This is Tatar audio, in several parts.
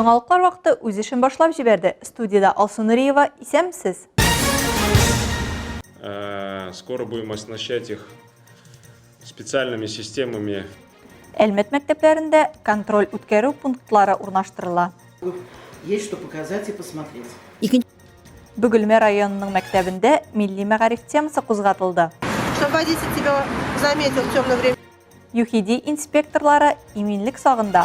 Яңалыклар вакыты үз эшен башлап җибәрде. Студияда Алсу Нуриева, исәмсез. Скоро будем оснащать их специальными системами. Әлмәт мәктәпләрендә контроль үткәрү пунктлары урнаштырыла. Есть что показать и посмотреть. Бөгелмә районының мәктәбендә милли мәгариф темасы кузгатылды. Чтобы водитель тебя заметил в темное время. ЮХИДИ инспекторлары иминлек сагында.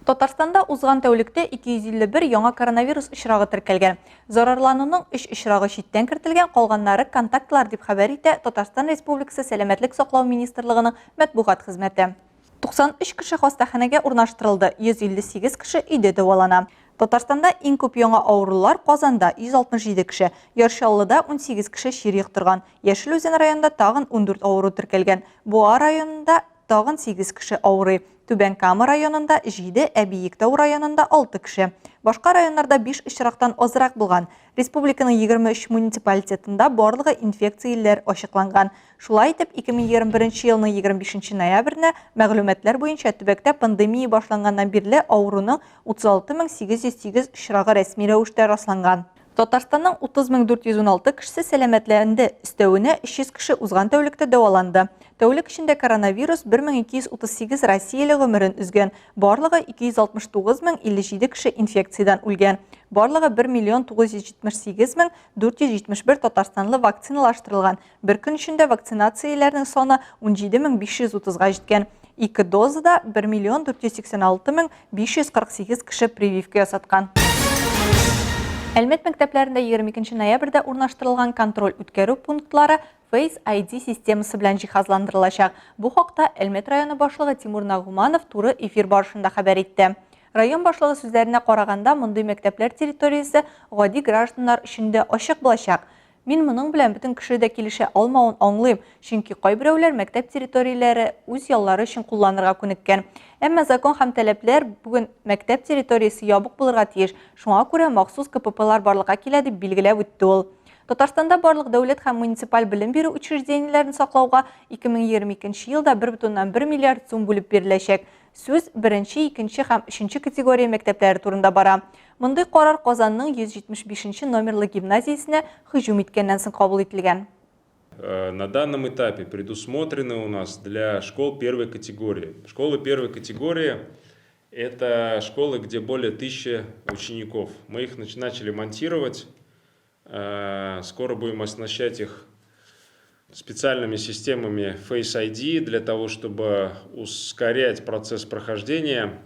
Татарстанда узган тәүлектә 251 яңа коронавирус очрагы теркәлгән. Зарарлануның 3 очрагы читтән кертелгән, калганнары контактлар дип хәбәр итә Татарстан Республикасы Сәламәтлек саклау министрлыгының матбугат хезмәте. 93 кеше хастаханәгә урнаштырылды, 158 кеше өйдә дәвалана. Татарстанда иң күп яңа авырулар Казанда 167 кеше, Яршаллыда 18 кеше чир йоктырган, Яшел Үзән районында тагын 14 авыру теркәлгән, Буа районында тагын 8 кеше авырый. Түбән Кама районында 7, Әбиектау районында 6 кеше. Башка районнарда 5 очрактан азрак булган. Республиканың 23 муниципалитетында барлыгы инфекцияләр ачыкланган. Шулай итеп, 2021 елның 25 ноябрендә мәгълүматлар буенча төбәктә пандемия башланганнан бирле авыруның 36808 очрагы рәсми рәвештә расланган. Татарстанның 30416 кешесе сәламәтләнде, өстәвенә 300 кеше узган тәүлектә дәваланды. Тәүлек эчендә коронавирус 1238 Россияле гомерен үзгән. Барлыгы 269057 кеше инфекциядән үлгән. Барлыгы 1 978 471 татарстанлы вакциналаштырылган. Бер көн эчендә вакцинацияләрнең саны 17530-га җиткән. 2 дозада 1 486 548 кеше прививка ясаткан. Әлмәт мәктәпләрендә 22 ноябрьдә урнаштырылган контроль үткәрү пунктлары Face ID системасы белән җиһазландырылачак. Бу хакта Әлмәт районы башлыгы Тимур Нагуманов туры эфир барышында хәбәр итте. Район башлыгы сүзләренә караганда, мондый мәктәпләр территориясе гади гражданнар өчен дә ачык булачак. Мин моның белән бөтен кеше дә килешә алмавын аңлыйм, чөнки кайберәүләр мәктәп территорияләре үз яллары өчен кулланырга күнеккән. Әмма закон һәм таләпләр бүген мәктәп территориясе ябык булырга тиеш. Шуңа күрә махсус КППлар барлыкка килә дип билгеләп үтте ул. Татарстанда барлык дәүләт һәм муниципаль белем бирү учреждениеләрен саклауга 2022 елда 1,1 миллиард сум бүлеп биреләчәк. Сүз 1, 2 һәм 3 категория мәктәпләре турында бара. Мондый карар Казанның 175 номерлы гимназиясенә һөҗүм иткәннән соң кабул ителгән. На данном этапе предусмотрены у нас для школ первой категории. Школы первой категории – это школы, где более 1000 учеников. Мы их начали монтировать. Скоро будем оснащать их специальными системами Face ID для того, чтобы ускорять процесс прохождения.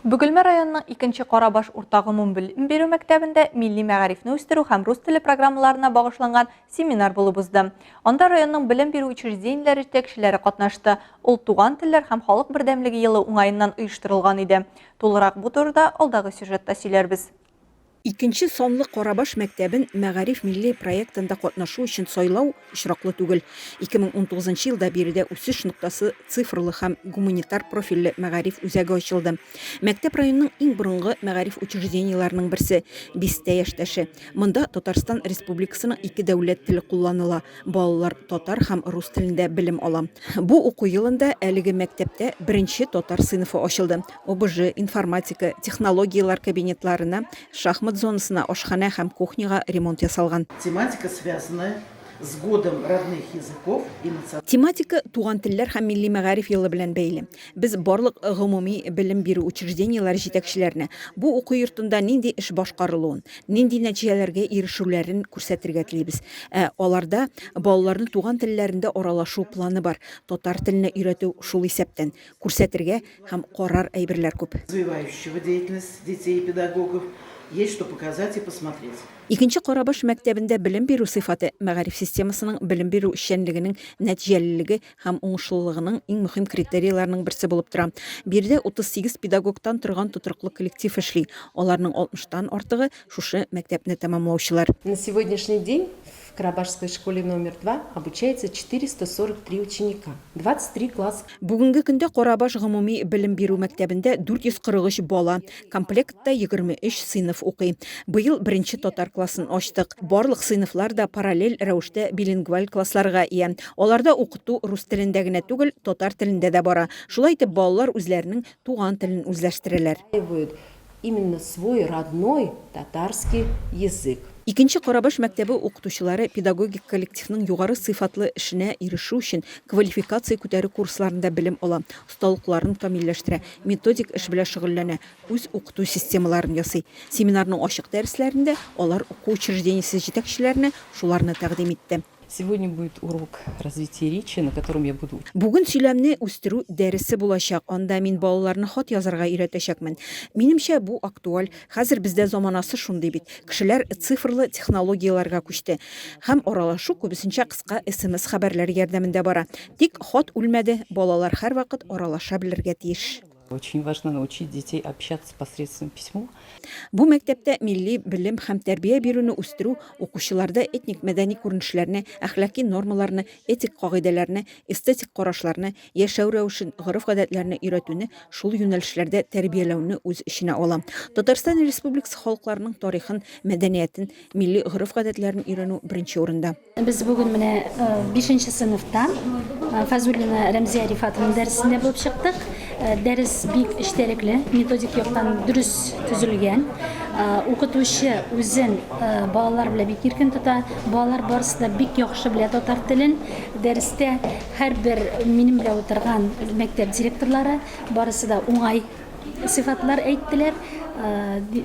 Бөгелмә районының 2-нче Карабаш урта гомум белем бирү мәктәбендә милли мәгарифне үстерү һәм рус теле программаларына багышланган семинар булып узды. Анда районның белем бирү учреждениеләре җитәкчеләре катнашты. Ул туган телләр һәм халык бердәмлеге елы уңаеннан оештырылган иде. Тулырак бу турыда алдагы сюжетта сөйләрбез. Икенче санлы Карабаш мәктәбен мәгариф милли проектында катнашу өчен сайлау очраклы түгел. 2019 елда биредә үсеш ноктасы цифрлы һәм гуманитар профильле мәгариф үзәге ачылды. Мәктәп районның иң борынгы мәгариф учреждениеләренең берсе, Бистә яшьтәше. Монда Татарстан Республикасының 2 дәүләт теле кулланыла. Балалар татар һәм рус телендә белем ала. Бу уку елында әлеге мәктәптә беренче татар сыйныфы ачылды. ОБЖ, информатика, технологиялар кабинетларына, шахмат зонасына, ашхана һәм кухняга ремонт ясалган. Тематика, связанная с годом родных языков и национальных. Тематика туган телләр һәм милли мәгариф елы белән бәйле. Без барлык гомуми белем бирү учреждениеләре җитәкчеләренә бу уку йортында нинди эш башкарылуын, нинди нәтиҗәләргә ирешүләрен күрсәтергә телибез. Аларда балаларны туган телләрендә аралашу планы бар. Татар теленә өйрәтү шул исәптән күрсәтергә һәм карар әйберләр күп. Развивающего деятельность детей и педагогов. Есть что показать и посмотреть. Икенче Карабаш мәктәбендә белем бирү сыйфаты мәгариф системасының белем бирү эшчәнлегенең нәтиҗәлелеге һәм уңышлылыгының иң мөһим критерийларының берсе булып тора. Биредә 38 педагогтан торган тотрыклы коллектив эшли. Аларның 60-тан артыгы шушы мәктәпне тәмамлаучылар. На сегодняшний день В Карабашской школе номер 2 обучается 443 ученика, 23 класса. Бүгінгі күнде Қорабаш ғымуми білім беру мәктәбендә 443 бала, комплектта 23 сыйныф укый. Быйыл беренче татар классын ачтык. Барлык сыйныфлар да параллель рәвештә билингваль классларга ия. Аларда укыту рус телендә генә түгел, татар телендә дә бара. Шулай итеп балалар үзләренең туган телен үзләштерәләр. Именно свой родной татарский язык. Икенче Карабаш мәктәбе укытучылары педагогик коллективның югары сыйфатлы эшенә ирешү өчен квалификация күтәрү курсларында белем ала, осталыкларын камилләштерә, методик эш белән шөгыльләнә, үз укыту системаларын ясый. Семинарның ачык дәресләрендә алар уку учреждениесе җитәкчеләренә шуларны тәкъдим итте. Сегодня будет урок развития речи, на котором я буду. Бүген сөйләмне үстерү дәресе булачак. Анда мин балаларны хат язарга өйрәтәчәкмен. Минемчә, бу актуаль. Хәзер бездә заманасы шундый бит. Кешеләр цифрлы технологияларга күчте. Һәм аралашу күбесенчә кыска SMS хәбәрләр ярдәмендә бара. Тик хат үлмәде. Балалар һәрвакыт аралаша белергә тиеш. Очень важно научить детей общаться посредством письма. Бу мәктәптә милли белем һәм тәрбия бирүне үстерү, укучыларда этник мәдәни күренешләрне, әхлакый нормаларны, этик кагыйдәләрне, эстетик карашларны, яшәү рәвешен, гореф-гадәтләрне өйрәтүне, шул юнәлешләрдә тәрбияләүне үз эченә ала. Татарстан Республикасы халыкларының тарихын, мәдәниятен, милли гореф-гадәтләрен өйрәнү беренче урында. Без бүген менә 5нче сыйныфта Фазулина Рәмзия Рифатовның дәресендә булып чыктык. Дәрес бик эчтәлекле, методик яктан дөрес төзелгән. Укытучы үзен балалар белән бик иркен тота. Балалар барысы да бик яхшы белә татар телен. Дәрестә һәрбер минем белән утырган мәктәп директорлары барысы да уңай сыйфатлар әйттеләр.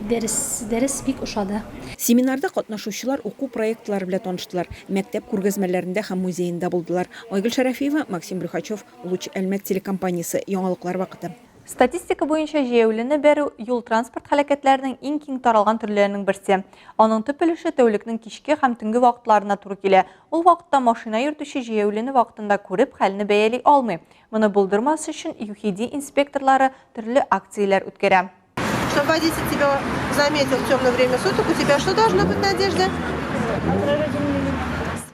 Дәрес бик ошады. Семинарда катнашучылар уку проектлары белән таныштылар. Мәктәп күргәзмәләрендә һәм музейында булдылар. Айгөл Шәрәфиева, Максим Брюхачев, Луч Әлмәт телекомпаниясе, яңалыклар вакыты. Статистика буенча җәяүлене бәрү юл транспорт һәлакәтләренең иң киң таралган төрләренең берсе. Аның төп өлеше тәүлекнең кичке һәм төнге вакытларына туры килә. Ул вакытта машина йөртүче җәяүлене вакытында күреп, хәлне бәяли алмый. Моны булдырмас өчен ЮХИДИ инспекторлары төрле акцияләр үткәрә. Чтобы водитель тебя заметил в темное время суток, у тебя что должно быть на одежде?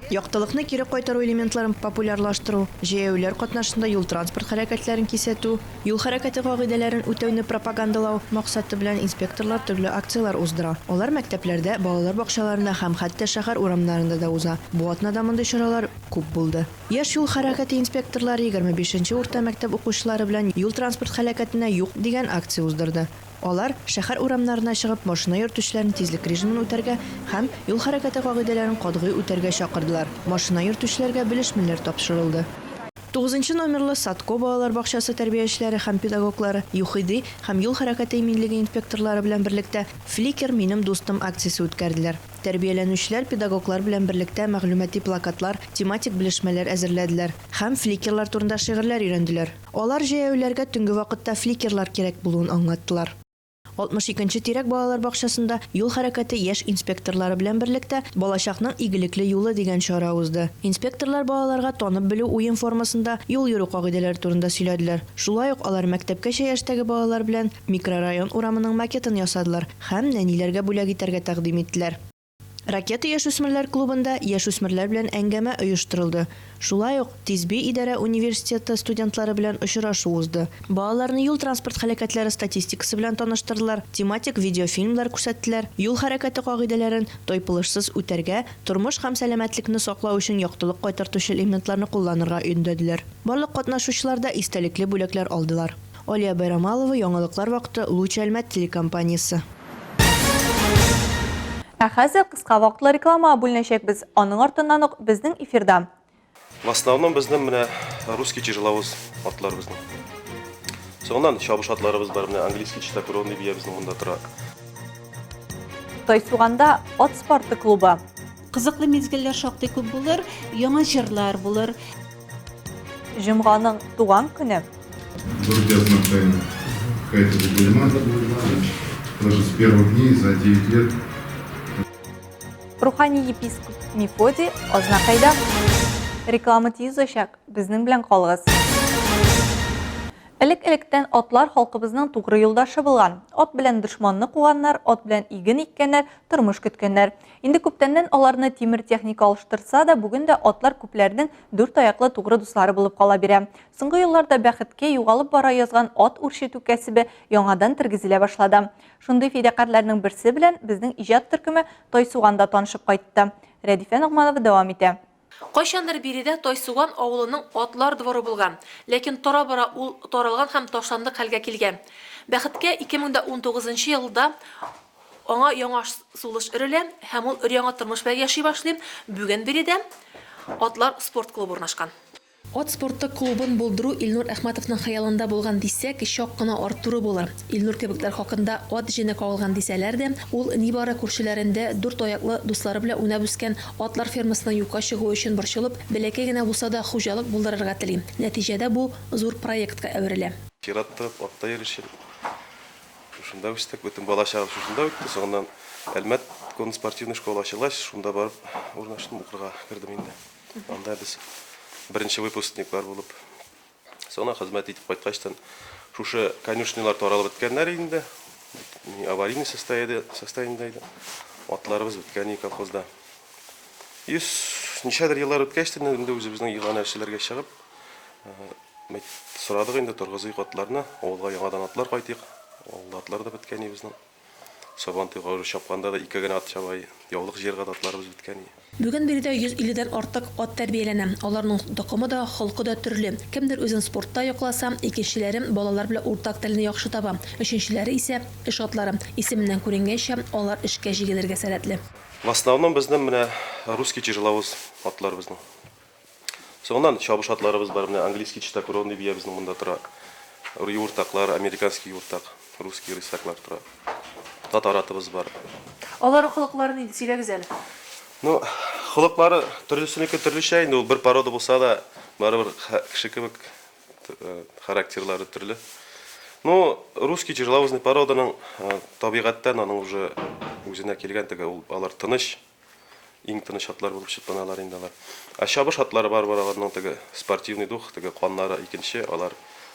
Яктылыкны кире кайтару элементларын популярлаштыру, җәяүләр катнашында юл транспорт хәрәкәтләрен кисәтү, юл хәрәкәте кагыйдәләрен үтәүне пропагандалау максаты белән инспекторлар төрле акциялар уздыра. Алар мәктәпләрдә, балалар бакчаларында һәм хәтта шәһәр урамнарында да уза. Бу атнада мондый чаралар күп булды. Яшь юл хәрәкәте инспекторлары 25нче урта мәктәп укучылары белән юл транспорт хәрәкәтенә юк дигән акция уздырды. Алар шәһәр урамнарына чыгып, машина йөртүчеләрне тизлек режимын үтәргә һәм юл хәрәкәте кагыйдәләрен катгый үтәргә чакырдылар. Машина йөртүчеләргә белешмәләр тапшырылды. 9 номерлы Садко балалар бакчасы тәрбиячеләре һәм педагоглары, ЮХИДИ һәм юл хәрәкәте иминлеге инспекторлары белән берлектә Фликер минем дустым акциясе үткәрделәр. Тәрбияләнүчеләр педагоглар белән берлектә мәгълүмати плакатлар, тематик белешмәләр әзерләделәр һәм фликерлар турында шигырьләр өйрәнделәр. Алар җәяүләргә төнге вакытта фликерлар кирәк булуын аңлаттылар. 62нче тирәк балалар бакчасында юл хәрәкәте яшь инспекторлары белән берлектә балачакның игелекле юлы дигән чара узды. Инспекторлар балаларга танып белү уен формасында юл йөрү кагыйдәләре турында сөйләделәр. Шулай ук алар мәктәпкәчә яшьтәге балалар белән микрорайон урамының макетын ясадылар һәм нәниләргә бүләк итәргә тәкъдим иттеләр. Ракета яшүсмерләр клубында яшүсмерләр белән әңгәмә оештырылды. Шулай ук Тизби идарә университеты студентлары белән очрашу узды. Балаларны юл транспорт хәрәкәтләре статистикасы белән таныштырдылар, тематик видеофильмлар күрсәттеләр, юл хәрәкәте кагыйдәләрен тойпылышсыз үтәргә, тормыш һәм сәламәтлекне саклау өчен яктылык кайтартучы элементларны кулланырга өндәделәр. Барлык катнашучылар да истәлекле бүләкләр алдылар. Алия Байрамалова, яңалыклар вакыты, Луч Әлмәт телекомпаниясе. Хәзер кыска вакытлы реклама бүленәчәкбез. Аның артыннан ук безнең эфирда. В основном безнең менә русский тяжеловоз атлар безнең. Соңыннан чабыш атларыбыз бар, менә английский чистокровный бия безнең монда тора. Тайсуганда ат спорты клубы. Кызыклы мезгилләр шактый күп булыр, яңа җырлар булыр. Җомганың туган көне. Даже с первых дней за 9 лет. Рухани епископ Мефодий Ознакайда. Реклама тизошак, безнең белән калыгыз. Элек-электән атлар халкыбызның тугры юлдашы булган. Ат белән дошманны куганнар, ат белән иген иккәннәр, тормыш көткәннәр. Инде күптәннән аларны тимер техника алыштырса да, бүген дә атлар күпләрнең дүрт аяклы тугры дуслары булып кала бирә. Соңгы елларда бәхеткә югалып бара язган ат үрчетү кәсебе яңадан тергезелә башлады. Шундый фидакарларның берсе белән безнең иҗат төркеме Тайсуганда танышып кайтты. Рәдифә Ногманова дәвам итә. Кайчандыр биредә Тайсуган авылының атлар дворы булган, ләкин тора-бара ул таралган һәм ташланды хәлгә килгән. Бәхеткә 2019 елда аңа яңа сулыш өрелә һәм ул өр-яңа тормыш белән яши башлый. Бүген биредә атлар спорт клубы урнашкан. Ат спорты клубын булдыру Илнур Әхмәтовның хыялында булган дисәк, чак кына артуры булыр. Илнур кебекләр хакында ат җене кагылган дисәләр дә, ул нибары күршеләрендә дүрт аяклы дуслары белән уйнап үскән атлар фермасының юкка чыгуы өчен борчылып, бәләкәй генә булса да хуҗалык булдырырга тели. Нәтиҗәдә бу зур проектка әверелә. Чираттып, атта йөришеп, шунда үстек, бөтен бала чагым шунда үтте. Соңыннан Әлмәт конно-спортивный школа ачылгач, шунда барып урнаштым, укырга кирдем инде. Анда без беренче выпускниклар булып. Соңна хезмәт итеп кайткачтан шушы конюшнялар таралып беткәннәр инде. Аварийный состояниедә иде. Атларыбыз беткән колхозда. Ничәдер еллар үткәчтен инде үзебезнең игъан эшләргә чыгып, сорадык инде торгызыйк атларны, авылга яңадан атлар кайтыйк. Авылда атлар да беткән безнең. Сабантыйга чапканда да ике генә ат чабай, яулык җиргә атларыбыз беткән. Бүген биредә 150дән артык ат тәрбияләнә. Аларның токымы да, холкы да төрле. Кемдер үзен спортта якласа, икенчеләре балалар белән уртак телне яхшы таба. Өченчеләре исә эш атлары. Исеменнән күренгәнчә, алар эшкә җигелергә сәләтле. В основном безнең менә русский тяжеловоз атларыбызның. Соңыннан чабыш атларыбыз бар, менә английский чистокровный бия безнең монда тора. Юртаклар, американский юртак, русский рысаклар тора. Татар атыбыз бар. Алар холыкларын инде сөйләгез әле. Ну, холыклары төрлесенеке төрлечә инде, ул бер порода булса да, барыбер кеше кебек характерлары төрле. Ну, русский тяжеловозный породаның табигатьтән аның уже үзенә килгән теге алар тыныч, иң тыныч атлар булып чыкканалар инде алар. А чабыш атлары бар аларның теге спортивный дух, теге каннары икенче, алар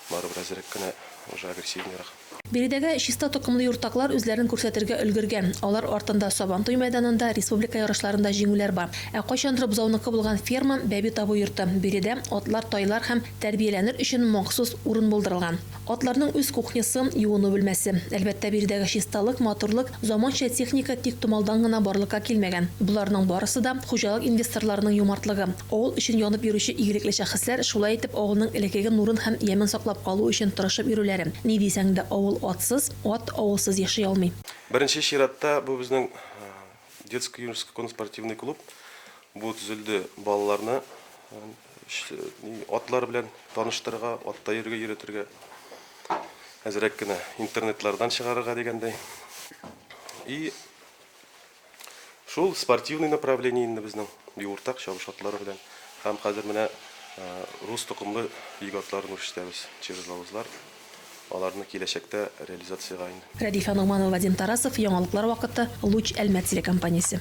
барыбер әзрәк кенә уже агрессивнерак. Биредәге чиста токымлы юртаклар үзләрен күрсәтергә өлгергән. Алар артында Сабантуй мәйданында, республика ярышларында җиңүләр бар. Ә кайчандыр бузауныкы булган ферма Бәби табу йорты. Биредә атлар, тайлар һәм тәрбияләнер өчен махсус урын булдырылган. Атларның үз кухнясы, юыну бүлмәсе. Әлбәттә, биредәге чисталык, матурлык, заманча техника тик томалдан гына барлыкка килмәгән. Буларның барысы да хуҗалык инвесторларының юмартлыгы. Авыл өчен янып йөрүче игелекле шәхесләр шулай итеп авылның элеккеге нурын һәм ямен саклап калу өчен тырышып йөрүләре. Ни дисәң дә авыл атсыз, ат авылсыз яши алмый. Беренче чиратта бу безнең детский юношеский конно-спортивный клуб бу төзелде балаларны атлар белән таныштырырга, атта йөрергә өйрәтергә. Әзрәк кенә интернетлардан чыгарырга дигәндәй. И шул спортивный направление инде безнең юртак чабыш атлары белән һәм хәзер менә рус токымлы игатларын үстерәбез, чирзлавызлар. Аларны киләчәктә реализациягә инде. Рәдифә Ногманова, Вадим Тарасов, яңалыклар вакыты, Луч Әлмәт телекомпаниясе.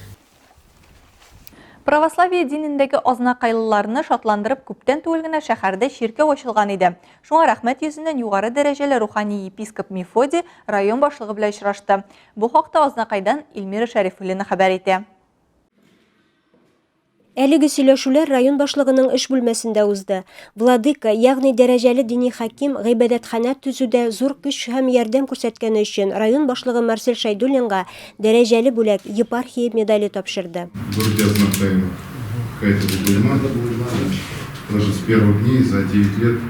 Православие динендәге азнакайлыларны шатландырып күптән түгел генә шәһәрдә чиркәү ачылган иде. Шуңа рәхмәт йөзеннән югары дәрәҗәле рухани епископ Мефодий район башлыгы белән очрашты. Бу хакта Азнакайдан Илмира Шәрифуллина хәбәр итә. Әлеге сөйләшүләр район башлыгының эш бүлмәсендә узды. Владыка, ягъни дәрәҗәле дини хаким гыйбадәтхана төзүдә зур көч һәм ярдәм күрсәткәне өчен район башлыгы Марсель Шайдуллинга дәрәҗәле бүләк епархия медале тапшырды. Даже с первых дней за 9 лет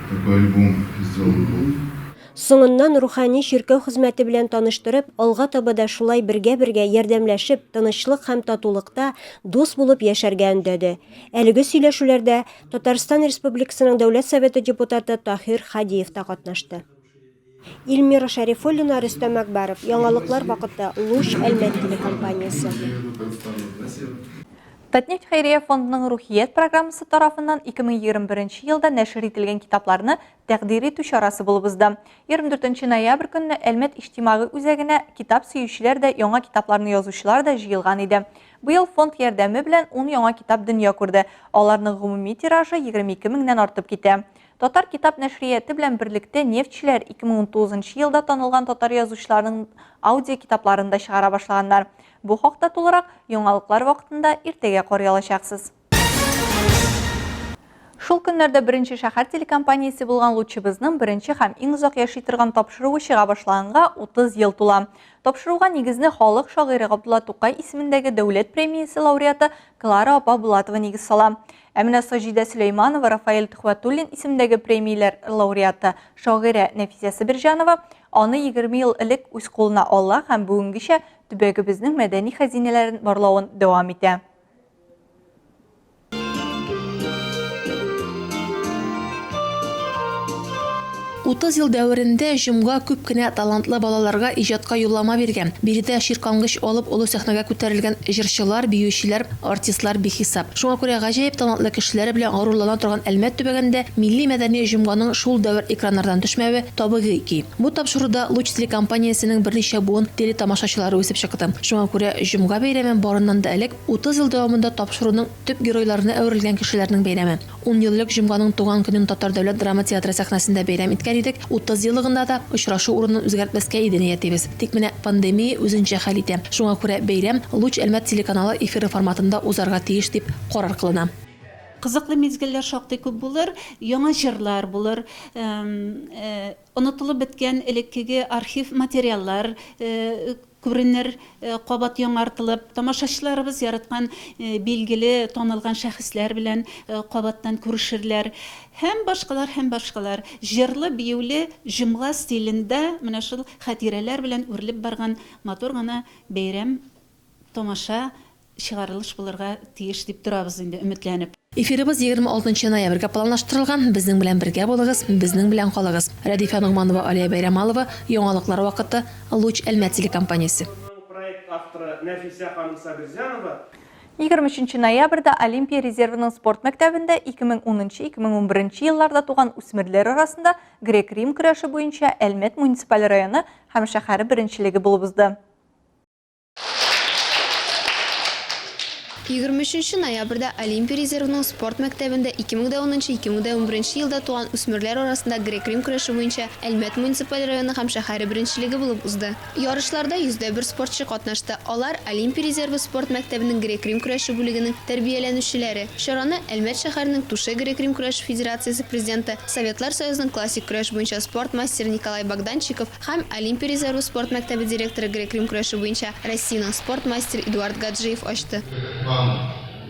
такой альбом сделан был. Соңыннан рухани чиркәү хезмәте белән таныштырып, алга таба да шулай бергә-бергә ярдәмләшеп, тынычлык һәм татулыкта дус булып яшәргә өндәде. Әлеге сөйләшүләрдә Татарстан Республикасының Дәүләт Советы депутаты Таһир Хадиев та катнашты. Илмира Шәрифуллина, Рөстәм Әкбәров, яңалыклар вакыты, Луч Әлмәт телекомпаниясе. Татнефть Хәйрия фондының Рухият программасы тарафыннан 2021 елда нәшер ителгән китапларны тәкъдир итү чарасы булып узды. 24 ноябрь көнне Әлмәт иҗтимагый үзәгенә китап сөючеләр дә, яңа китапларны язучылар да җыелган иде. Быел фонд ярдәме белән 10 яңа китап дөнья күрде. Аларның гомуми тиражы 22 меңнән артып китә. Татар китап нәшрияты белән берлектә нефтчеләр 2019 елда танылган татар язучыларның аудио китапларын да чыгара башлаганнар. Бу хакта тулырак яңалыклар вакытында иртәгә карый алачаксыз. Шул көннәрдә беренче шәһәр телекомпаниясе булган Лучыбызның беренче һәм иң озак яши торган тапшыруы чыга башлаганга 30 ел тула. Тапшыруга нигезне халык шагыйре Габдулла Тукай исемендәге дәүләт премиясе лауреаты Клара Апа Булатова нигез сала. Ә менә Саҗидә Сөләйманова, Рафаэль Төхвәтуллин исемендәге премияләр лауреаты шагыйрә Нәфисә Сабирҗанова аны 20 ел элек үз кулына ала һәм бүгенгечә төбәгебезнең мәдәни хәзинәләрен барлавын дәвам итә. 30 ел дәверендә җомга күп кенә талантлы балаларга иҗатка юллама биргән. Биредә ширкангыч алып олы сәхнәгә күтәрелгән җырчылар, биючеләр, артистлар бихисап. Шуңа күрә гаҗәеп талантлы кешеләр белән горурлана торган Әлмәт төбәгендә милли мәдәни җомганың шул дәвер экраннардан төшмәве табигый ки. Бу тапшыруда Луч телекомпаниясенең берничә буын телетамашачылары үсеп чыкты. Шуңа күрә җомга бәйрәме барыннан да элек 30 ел дәвамында тапшыруның төп геройларына әверелгән кешеләрнең бәйрәме. 10 еллык җомганың туган көнен Татар дәүләт драма театры сәхнәсендә бәйрәм иткән идек. 30 еллыгында да очрашу урынын үзгәртмәскә иде ниятебез. Тик менә пандемия үзенчә хәл итә. Шуңа күрә бәйрәм Луч Әлмәт телеканалы эфиры форматында узарга тиеш дип карар кылына. Кызыклы мизгелләр шактый күп булыр, яңа җырлар булыр, онытылып беткән элеккеге архив материаллар күренер, кабат яңартылып, тамашачыларыбыз яраткан билгеле танылган шәхесләр белән кабаттан күрешерләр. Һәм башкалар, җырлы, биюле, җомга стилендә менә шул хатирәләр белән үрелеп барган матур гына бәйрәм тамаша чыгарылыш булырга тиеш дип торабыз инде өметләнеп. Эфирыбыз 26 ноябрьгә планлаштырылган. Безнең белән бергә булыгыз, безнең белән калыгыз. Радифа Нугманова, Алия Бәйрәмалова, яңалыклар вакыты, Луч Әлмәт телекомпаниясе. Проект авторы Нәфисә ханым Сабирҗанова 23 ноябрьдә Олимпия резервының спорт мәктәбендә 2010-2011 елларда туган үсмерләр арасында грек-рим көрәше буенча Әлмәт муниципаль районы һәм шәһәре беренчелеге булып узды. 23 ноябрьдә Олимпия резервының спорт мәктәбендә 2010-2011 елда туган үсмерләр арасында грек-рим көрәше буенча Әлмәт муниципаль районы һәм шәһәре беренчелеге булып узды. Ярышларда 101 спортчы катнашты. Алар Олимпия резервы спорт мәктәбенең грек-рим көрәше бүлегенең тәрбияләнүчеләре. Чараны Әлмәт шәһәренең Туше грек-рим көрәше федерациясе президенты, Советлар Союзының классик көрәш буенча спорт мастеры Николай Богданчиков һәм Олимпия резервы спорт мәктәбе директоры грек-рим көрәше буенча Россиянең спорт мастеры Эдуард Гаджиев ачты.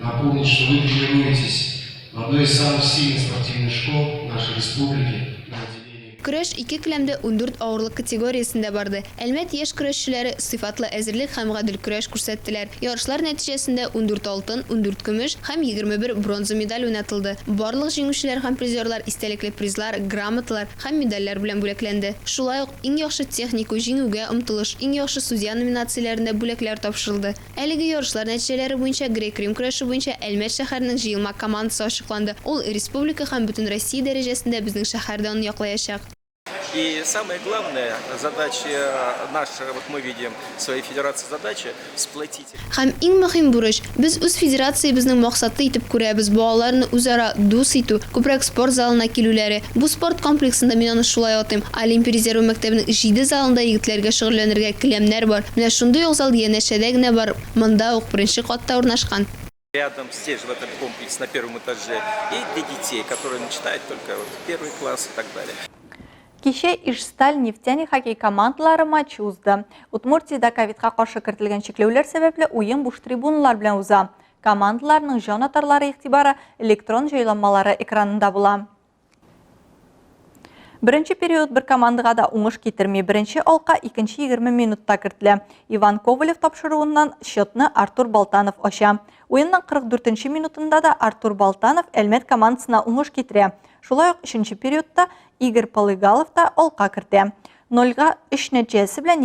Напомнить, что вы тренируетесь в одной из самых сильных спортивных школ нашей республики. Көрәш 2 киләмдә 14 авырлык категориясендә барды. Әлмәт яшь көрәшчеләре сыйфатлы әзерлек һәм гадел көрәш күрсәттеләр. Ярышлар нәтиҗәсендә 14 алтын, 14 көмеш һәм 21 бронза медаль уйнатылды. Барлык җиңүчеләр һәм призерлар истәлекле призлар, грамоталар һәм медальләр белән бүләкләнде. Шулай ук иң яхшы технику җиңүгә омтылыш, иң яхшы судья номинацияләрендә бүләкләр тапшырылды. Әлеге ярышлар нәтиҗәләре буенча грек-рим көрәше буенча Әлмәт шәһәренең җыелма командасы ачыкланды. Ул республика һәм бөтен Россия дәрәҗәсендә безнең шәһәрдә аны яклаячак. И самая главная задача наша, вот мы видим в своей федерации задача сплотить. Һәм иң мөһим бурыч без үз федерациябызның максаты итеп күрәбез балаларны үзара дус итү, күбрәк спорт залына килүләре. Бу спорт комплексында мин аны шулай атыйм. Олимпия резервы мәктәбенең 7 залында егетләргә шөгыльләнергә киләмнәр бар. Менә шундый ук зал янәшәдә генә бар. Монда ук беренче катта урнашкан. Рядом здесь, в этом комплексе, на первом этаже, и для детей, которые начинают только первый класс и так далее. Кичә Ижсталь нефтяник хоккей командалары матчы узды. Удмуртиядә ковидка каршы кертелгән чикләүләр сәбәпле уен буш трибуналар белән уза. Командаларның җан атарлары игътибары электрон җайланмалары экранында була. Беренче период бер командага да уңыш китерми. Беренче алка 2-20 минутта кертелә. Иван Ковалев тапшыруыннан счетны Артур Балтанов ача. Уенның 44 минутында да Артур Балтанов Әлмәт командасына уңыш китерә. Шулай ук 3-нче периодта Игорь Полыгалов та алка кертә. 0-3 нәтиҗәсе белән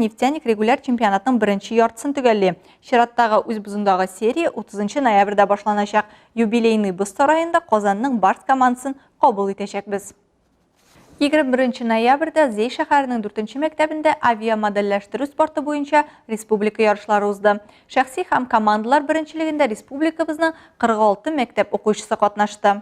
нефтяник регуляр чемпионатның беренче яртысын төгәлли. Чираттагы үз бузындагы серия 30 ноябрьдә башланачак. Юбилейный боз сараенда Казанның Барс командасын кабул итәчәкбез. 21 ноябрьдә Зей шәһәренең 4-нче мәктәбендә авиамодельләштерү спорты буенча республика ярышлары узды. Шәхси һәм командалар беренчелегендә республикабызның 46 мәктәп укучысы катнашты.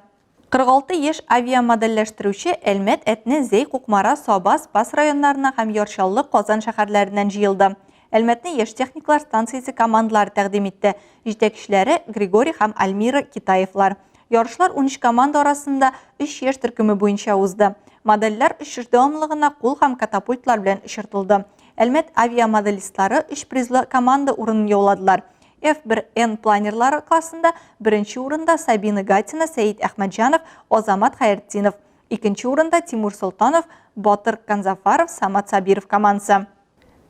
46 яшь авиамодельләштерүче Әлмәт, Әтне, Зей, Кукмара, Саба, Спас районнарына һәм Яршаллы, Казан шәһәрләреннән җыелды. Әлмәтне яшь техниклар станциясе командалары тәкъдим итте. Җитәкчеләре Григорий һәм Альмира Китаевлар. Ярышлар 13 команда арасында 3 яшь төркеме буенча узды. Модельләр очыш дәвамлыгына кул һәм катапультлар белән очыртылды. Әлмәт авиамоделистлары 3 призлы команда урынын яуладылар. F1N планерлары классында беренче урында Сабина Гатина, Сәйит Әхмәтҗанов, Азамат Хәйретдинов. Икенче урында Тимур Султанов, Батыр Канзафаров, Самат Сабиров командасы.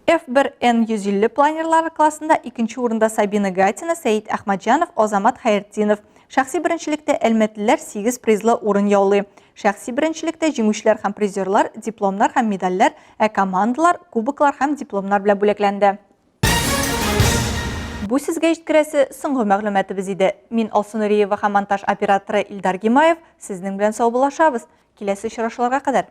F1N 150 планерлары классында икенче урында Сабина Гатина, Сәйит Әхмәтҗанов, Азамат Хәйретдинов. Шәхси беренчелектә әлмәтлеләр 8 призлы урын яулый. Шәхси беренчелектә җиңүчеләр һәм призерлар, дипломнар һәм медальләр, командалар, кубоклар һәм дипломнар белән бүләкләнде. Бу сезгә җиткерәсе соңгы мәгълүматыбыз иде. Мин Алсу Нуриева һәм монтаж операторы Илдар Гимаев сезнең белән саубуллашабыз. Киләсе очрашуларга кадәр.